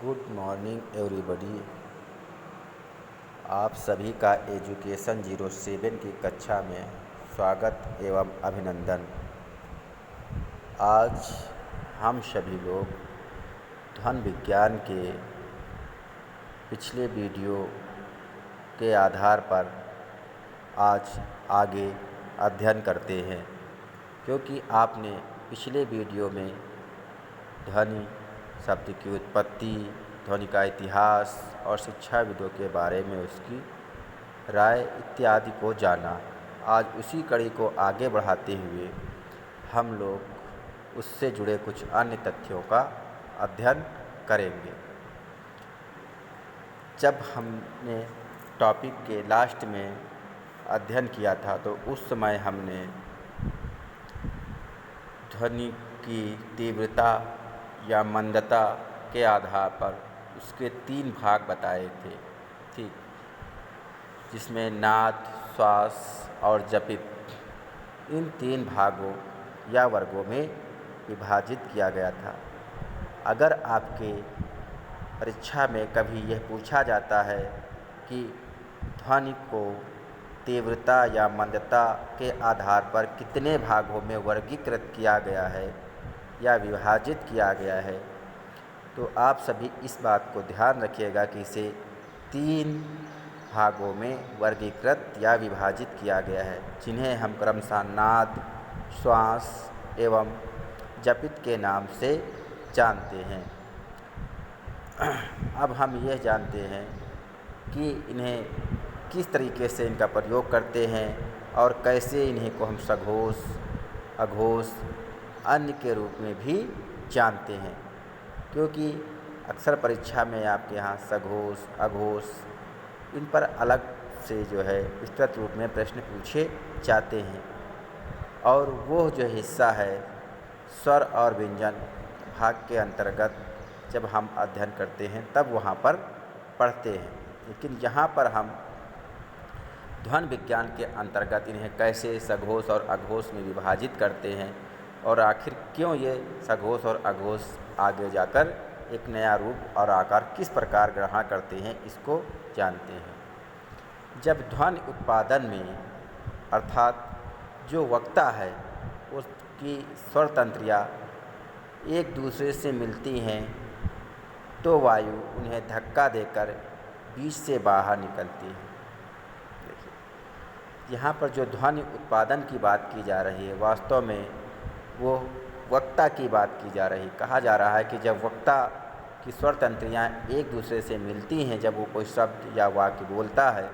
Good morning everybody. आप सभी का एजुकेशन 07 की कक्षा में स्वागत एवं अभिनंदन। आज हम सभी लोग धन विज्ञान के पिछले वीडियो के आधार पर आज आगे अध्ययन करते हैं, क्योंकि आपने पिछले वीडियो में ध्वनि शब्द की उत्पत्ति, ध्वनि का इतिहास और शिक्षाविदों के बारे में उसकी राय इत्यादि को जाना। आज उसी कड़ी को आगे बढ़ाते हुए हम लोग उससे जुड़े कुछ अन्य तथ्यों का अध्ययन करेंगे। जब हमने टॉपिक के लास्ट में अध्ययन किया था तो उस समय हमने ध्वनि की तीव्रता या मंदता के आधार पर उसके 3 भाग बताए थे, ठीक, जिसमें नाद, श्वास और जपित इन 3 भागों या वर्गों में विभाजित किया गया था। अगर आपके परीक्षा में कभी यह पूछा जाता है कि ध्वनि को तीव्रता या मंदता के आधार पर कितने भागों में वर्गीकृत किया गया है या विभाजित किया गया है, तो आप सभी इस बात को ध्यान रखिएगा कि इसे 3 भागों में वर्गीकृत या विभाजित किया गया है, जिन्हें हम क्रमशः नाद, श्वास एवं जपित के नाम से जानते हैं। अब हम यह जानते हैं कि इन्हें किस तरीके से इनका प्रयोग करते हैं और कैसे इन्हें को हम सघोष, अघोष, अन्य के रूप में भी जानते हैं, क्योंकि अक्सर परीक्षा में आपके यहाँ सघोष, अघोष इन पर अलग से जो है विस्तृत रूप में प्रश्न पूछे जाते हैं। और वो जो हिस्सा है स्वर और व्यंजन भाग के अंतर्गत जब हम अध्ययन करते हैं तब वहाँ पर पढ़ते हैं, लेकिन यहाँ पर हम ध्वनि विज्ञान के अंतर्गत इन्हें कैसे सघोष और अघोष में विभाजित करते हैं और आखिर क्यों ये सघोष और अघोष आगे जाकर एक नया रूप और आकार किस प्रकार ग्रहण करते हैं, इसको जानते हैं। जब ध्वनि उत्पादन में अर्थात जो वक्ता है उसकी स्वर तंत्रियाँ एक दूसरे से मिलती हैं तो वायु उन्हें धक्का देकर बीच से बाहर निकलती है। देखिए, यहाँ पर जो ध्वनि उत्पादन की बात की जा रही है वास्तव में वो वक्ता की बात की जा रही। कहा जा रहा है कि जब वक्ता की स्वर तंत्रियाँ एक दूसरे से मिलती हैं, जब वो कोई शब्द या वाक्य बोलता है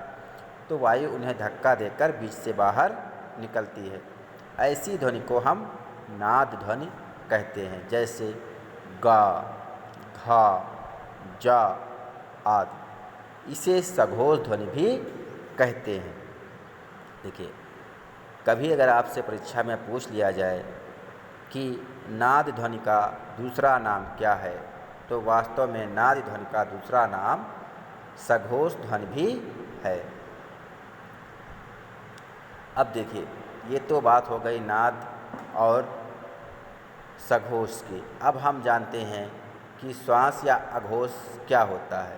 तो वायु उन्हें धक्का देकर बीच से बाहर निकलती है। ऐसी ध्वनि को हम नाद ध्वनि कहते हैं, जैसे गा, घा, जा आदि। इसे सघोष ध्वनि भी कहते हैं। देखिए, कभी अगर आपसे परीक्षा में पूछ लिया जाए कि नाद ध्वनि का दूसरा नाम क्या है, तो वास्तव में नाद ध्वनि का दूसरा नाम सघोष ध्वनि भी है। अब देखिए, ये तो बात हो गई नाद और सघोष की। अब हम जानते हैं कि श्वास या अघोष क्या होता है।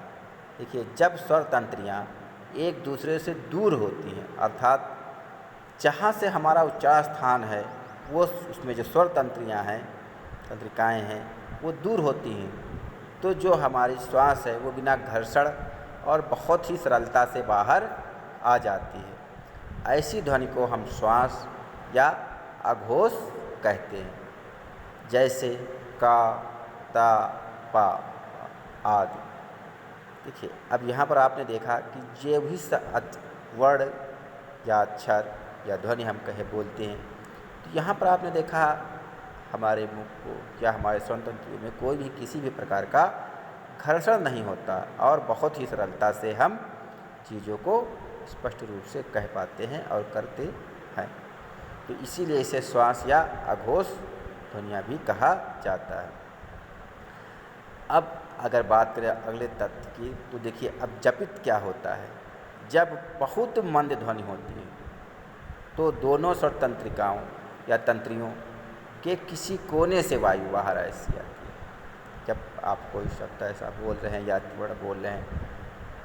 देखिए, जब स्वर तंत्रियाँ एक दूसरे से दूर होती हैं, अर्थात जहाँ से हमारा उच्चार स्थान है वो उसमें जो स्वर तंत्रियाँ हैं, तंत्रिकाएँ हैं, वो दूर होती हैं, तो जो हमारी श्वास है वो बिना घर्षण और बहुत ही सरलता से बाहर आ जाती है। ऐसी ध्वनि को हम श्वास या अघोष कहते हैं, जैसे का, ता, पा आदि। देखिए, अब यहाँ पर आपने देखा कि जो भी वर्ण या अक्षर या ध्वनि हम कहे बोलते हैं, तो यहाँ पर आपने देखा हमारे मुख को या हमारे स्वर तंत्रियों में कोई भी किसी भी प्रकार का घर्षण नहीं होता और बहुत ही सरलता से हम चीज़ों को स्पष्ट रूप से कह पाते हैं और करते हैं। तो इसीलिए इसे श्वास या अघोष ध्वनियाँ भी कहा जाता है। अब अगर बात करें अगले तथ्य की, तो देखिए, अब जपित क्या होता है। जब बहुत मंद ध्वनि होती है तो दोनों स्वर तंत्रिकाओं या तंत्रियों के किसी कोने से वायु बाहर ऐसी आती है। जब आप कोई शब्द ऐसा बोल रहे हैं या वर्ड बोल रहे हैं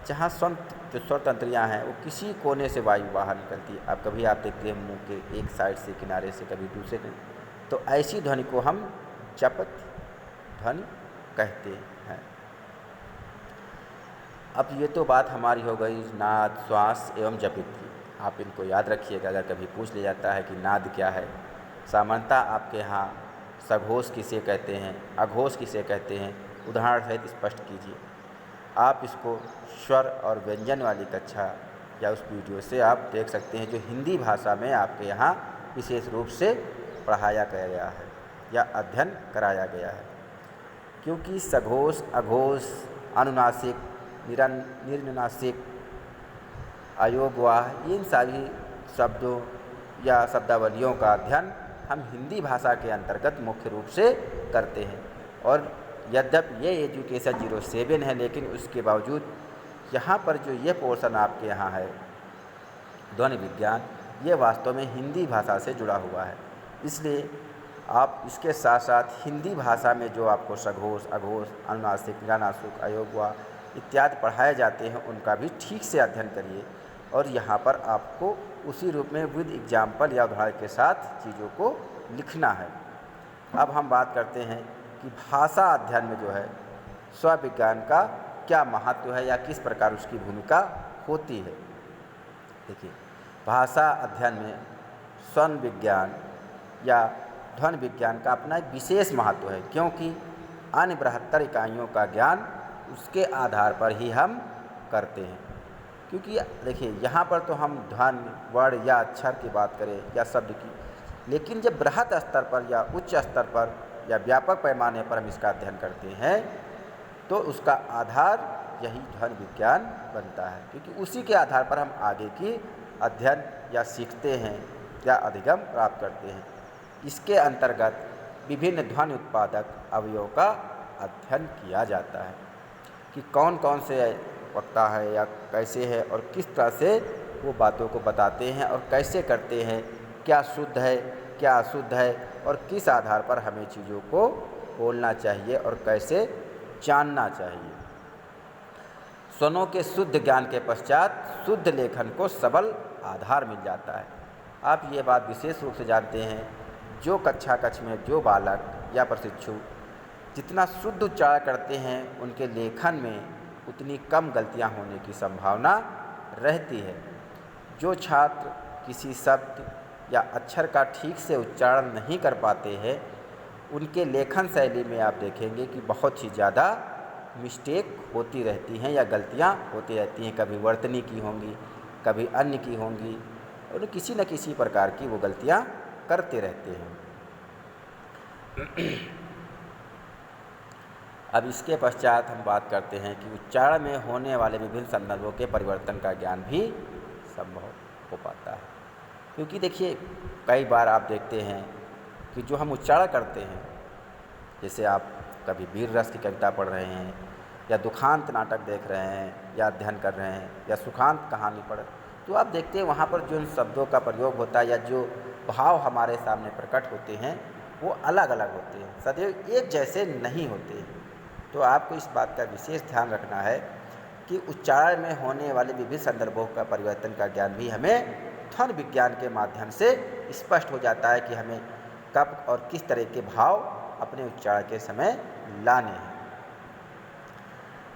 जहाँ जो स्वर तंत्रियाँ हैं वो किसी कोने से वायु बाहर निकलती है। अब कभी आप देखते हैं मुंह के एक साइड से किनारे से, कभी दूसरे से, तो ऐसी ध्वनि को हम चपत ध्वनि कहते हैं। अब ये तो बात हमारी हो गई नाद, श्वास एवं जपित की। आप इनको याद रखिएगा, अगर कभी पूछ लिया जाता है कि नाद क्या है। सामान्यतः आपके यहाँ सघोष किसे कहते हैं, अघोष किसे कहते हैं, उदाहरण सहित स्पष्ट कीजिए। आप इसको स्वर और व्यंजन वाली कक्षा या उस वीडियो से आप देख सकते हैं जो हिंदी भाषा में आपके यहाँ विशेष रूप से पढ़ाया गया है या अध्ययन कराया गया है। क्योंकि सघोष, अघोष, अनुनासिक, निरनुनासिक, अयोगवाह, इन सभी शब्दों या शब्दावलियों का अध्ययन हम हिंदी भाषा के अंतर्गत मुख्य रूप से करते हैं। और यद्यपि ये एजुकेशन 07 है, लेकिन उसके बावजूद यहाँ पर जो ये पोर्शन आपके यहाँ है ध्वनि विज्ञान, ये वास्तव में हिंदी भाषा से जुड़ा हुआ है। इसलिए आप इसके साथ साथ हिंदी भाषा में जो आपको सघोष, अघोष, अनुनासिक, निरनुनासिक, अयोगवाह इत्यादि पढ़ाए जाते हैं उनका भी ठीक से अध्ययन करिए। और यहाँ पर आपको उसी रूप में विद एग्जाम्पल या उदाहरण के साथ चीज़ों को लिखना है। अब हम बात करते हैं कि भाषा अध्ययन में जो है स्वर विज्ञान का क्या महत्व है या किस प्रकार उसकी भूमिका होती है। देखिए, भाषा अध्ययन में स्वर विज्ञान या ध्वनि विज्ञान का अपना एक विशेष महत्व है, क्योंकि अन्य बृहत्तर इकाइयों का ज्ञान उसके आधार पर ही हम करते हैं। क्योंकि देखिए, यहाँ पर तो हम ध्वनि, वर्ण या अक्षर की बात करें या शब्द की, लेकिन जब बृहत स्तर पर या उच्च स्तर पर या व्यापक पैमाने पर हम इसका अध्ययन करते हैं तो उसका आधार यही ध्वनि विज्ञान बनता है। क्योंकि उसी के आधार पर हम आगे की अध्ययन या सीखते हैं या अधिगम प्राप्त करते हैं। इसके अंतर्गत विभिन्न ध्वनि उत्पादक अवयवों का अध्ययन किया जाता है कि कौन कौन से वक्ता है या कैसे है और किस तरह से वो बातों को बताते हैं और कैसे करते हैं, क्या शुद्ध है क्या अशुद्ध है और किस आधार पर हमें चीज़ों को बोलना चाहिए और कैसे जानना चाहिए। स्वरों के शुद्ध ज्ञान के पश्चात शुद्ध लेखन को सबल आधार मिल जाता है। आप ये बात विशेष रूप से जानते हैं, जो कक्ष में जो बालक या प्रशिक्षु जितना शुद्ध उच्चारण करते हैं उनके लेखन में उतनी कम गलतियां होने की संभावना रहती है। जो छात्र किसी शब्द या अक्षर का ठीक से उच्चारण नहीं कर पाते हैं उनके लेखन शैली में आप देखेंगे कि बहुत ही ज़्यादा मिस्टेक होती रहती हैं या गलतियां होती रहती हैं। कभी वर्तनी की होंगी, कभी अन्य की होंगी, और किसी न किसी प्रकार की वो गलतियां करते रहते हैं। अब इसके पश्चात हम बात करते हैं कि उच्चारण में होने वाले विभिन्न संदर्भों के परिवर्तन का ज्ञान भी संभव हो पाता है। क्योंकि देखिए, कई बार आप देखते हैं कि जो हम उच्चारण करते हैं, जैसे आप कभी वीर रस की कविता पढ़ रहे हैं या दुखांत नाटक देख रहे हैं या अध्ययन कर रहे हैं या सुखांत कहानी पढ़, तो आप देखते हैं वहाँ पर जो शब्दों का प्रयोग होता है या जो भाव हमारे सामने प्रकट होते हैं वो अलग अलग होते हैं, सदैव एक जैसे नहीं होते। तो आपको इस बात का विशेष ध्यान रखना है कि उच्चारण में होने वाले विभिन्न संदर्भों का परिवर्तन का ज्ञान भी हमें ध्वनि विज्ञान के माध्यम से स्पष्ट हो जाता है कि हमें कब और किस तरह के भाव अपने उच्चारण के समय लाने हैं।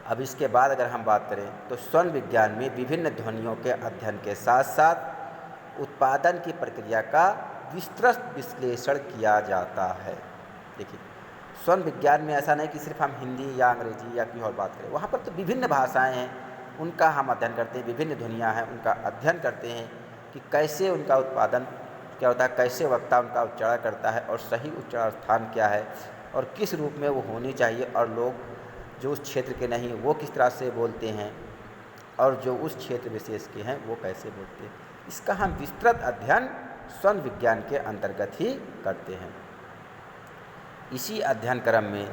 अब इसके बाद अगर हम बात करें तो स्वर विज्ञान में विभिन्न ध्वनियों के अध्ययन के साथ साथ उत्पादन की प्रक्रिया का विस्तृत विश्लेषण किया जाता है। देखिए, स्वर विज्ञान में ऐसा नहीं कि सिर्फ हम हिंदी या अंग्रेजी या कोई और बात करें, वहाँ पर तो विभिन्न भाषाएं हैं उनका हम अध्ययन करते हैं, विभिन्न ध्वनियाँ हैं उनका अध्ययन करते हैं कि कैसे उनका उत्पादन क्या होता है, कैसे वक्ता उनका उच्चारण करता है और सही उच्चारण स्थान क्या है और किस रूप में वो होनी चाहिए, और लोग जो उस क्षेत्र के नहीं वो किस तरह से बोलते हैं और जो उस क्षेत्र विशेष के हैं वो कैसे बोलते हैं। इसका हम विस्तृत अध्ययन स्वर विज्ञान के अंतर्गत ही करते हैं। इसी अध्ययन क्रम में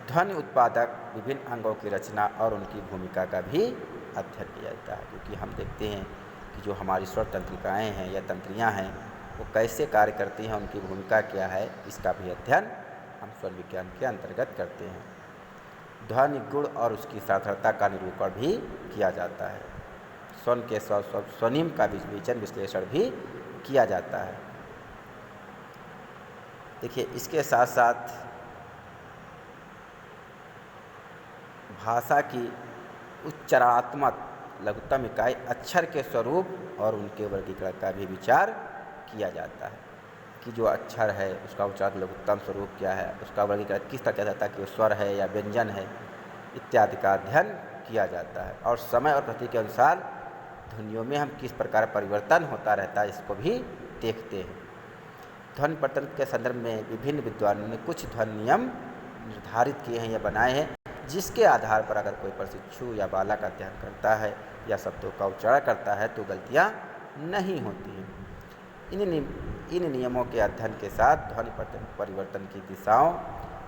ध्वनि उत्पादक विभिन्न अंगों की रचना और उनकी भूमिका का भी अध्ययन किया जाता है। क्योंकि हम देखते हैं कि जो हमारी स्वर तंत्रिकाएँ हैं या तंत्रियाँ हैं वो कैसे कार्य करती हैं, उनकी भूमिका क्या है, इसका भी अध्ययन हम स्वर विज्ञान के अंतर्गत करते हैं। ध्वनि गुण और उसकी सार्थकता का निरूपण भी किया जाता है। स्वन के स्वनिम का विवेचन विश्लेषण भी किया जाता है। देखिए, इसके साथ साथ भाषा की उच्चारात्मक लघुत्तम इकाई अक्षर के स्वरूप और उनके वर्गीकरण का भी विचार किया जाता है कि जो अक्षर है उसका उच्चारण लघुत्तम स्वरूप क्या है, उसका वर्गीकरण किस तरह किया जाता है कि वो स्वर है या व्यंजन है इत्यादि का अध्ययन किया जाता है। और समय और प्रकृति के अनुसार ध्वनियों में हम किस प्रकार परिवर्तन होता रहता है इसको भी देखते हैं। ध्वनि परिवर्तन के संदर्भ में विभिन्न विद्वानों ने कुछ ध्वनि नियम निर्धारित किए हैं या बनाए हैं, जिसके आधार पर अगर कोई प्रशिक्षु या बालक अध्ययन करता है या शब्दों का उच्चारण करता है तो गलतियाँ नहीं होती हैं। इन नियमों के अध्ययन के साथ ध्वनि परिवर्तन की दिशाओं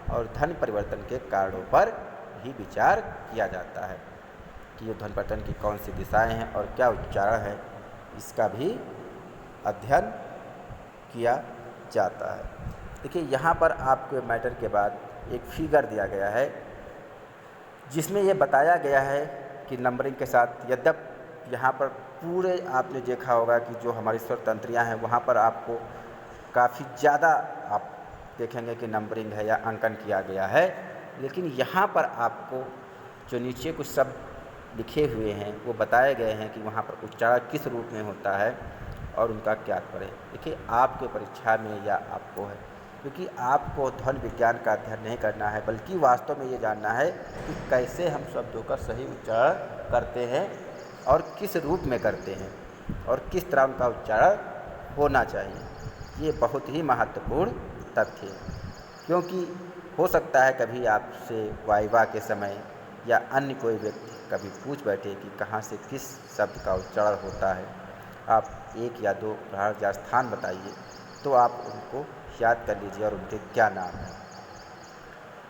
और ध्वनि परिवर्तन के कारणों पर भी विचार किया जाता है कि ये ध्वनि परिवर्तन की कौन सी दिशाएं हैं और क्या उच्चारण है, इसका भी अध्ययन किया जाता है। देखिए, यहाँ पर आपको मैटर के बाद एक फिगर दिया गया है जिसमें ये बताया गया है कि नंबरिंग के साथ, यद्यप यहाँ पर पूरे आपने देखा होगा कि जो हमारी स्वर तंत्रियाँ हैं वहाँ पर आपको काफ़ी ज़्यादा आप देखेंगे कि नंबरिंग है या अंकन किया गया है, लेकिन यहाँ पर आपको जो नीचे कुछ शब्द लिखे हुए हैं वो बताए गए हैं कि वहाँ पर उच्चारण किस रूप में होता है और उनका क्या तात्पर्य है। देखिए, आपके परीक्षा में या आपको है, क्योंकि आपको ध्वनि विज्ञान का अध्ययन नहीं करना है बल्कि वास्तव में ये जानना है कि कैसे हम शब्दों का सही उच्चारण करते हैं और किस रूप में करते हैं और किस तरह उनका उच्चारण होना चाहिए। ये बहुत ही महत्वपूर्ण तथ्य है, क्योंकि हो सकता है कभी आपसे वाइवा के समय या अन्य कोई व्यक्ति कभी पूछ बैठे कि कहाँ से किस शब्द का उच्चारण होता है, आप एक या दो उदाहरण या स्थान बताइए, तो आप उनको याद कर लीजिए और उनके क्या नाम हैं।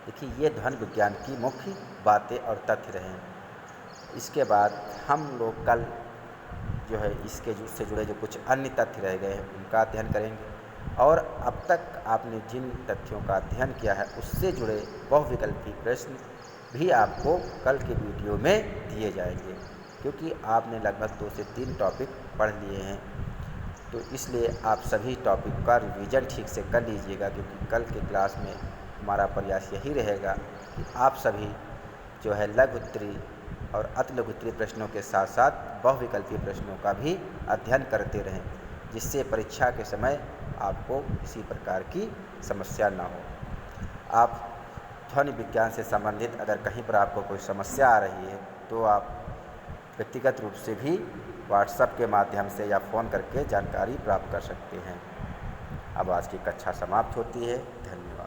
देखिए, ये ध्वनि विज्ञान की मुख्य बातें और तथ्य रहे हैं। इसके बाद हम लोग कल जो है इससे जुड़े जो कुछ अन्य तथ्य रह गए हैं उनका अध्ययन करेंगे, और अब तक आपने जिन तथ्यों का अध्ययन किया है उससे जुड़े बहुविकल्पी प्रश्न भी आपको कल के वीडियो में दिए जाएंगे, क्योंकि आपने लगभग 2 से 3 टॉपिक पढ़ लिए हैं। तो इसलिए आप सभी टॉपिक का रिवीजन ठीक से कर लीजिएगा, क्योंकि कल के क्लास में हमारा प्रयास यही रहेगा कि आप सभी जो है लघु उत्तरीय और अति लघु उत्तरीय प्रश्नों के साथ साथ बहुविकल्पीय प्रश्नों का भी अध्ययन करते रहें, जिससे परीक्षा के समय आपको किसी प्रकार की समस्या ना हो। आप ध्वनि विज्ञान से संबंधित अगर कहीं पर आपको कोई समस्या आ रही है तो आप व्यक्तिगत रूप से भी व्हाट्सएप के माध्यम से या फ़ोन करके जानकारी प्राप्त कर सकते हैं। अब आज की कक्षा समाप्त होती है। धन्यवाद।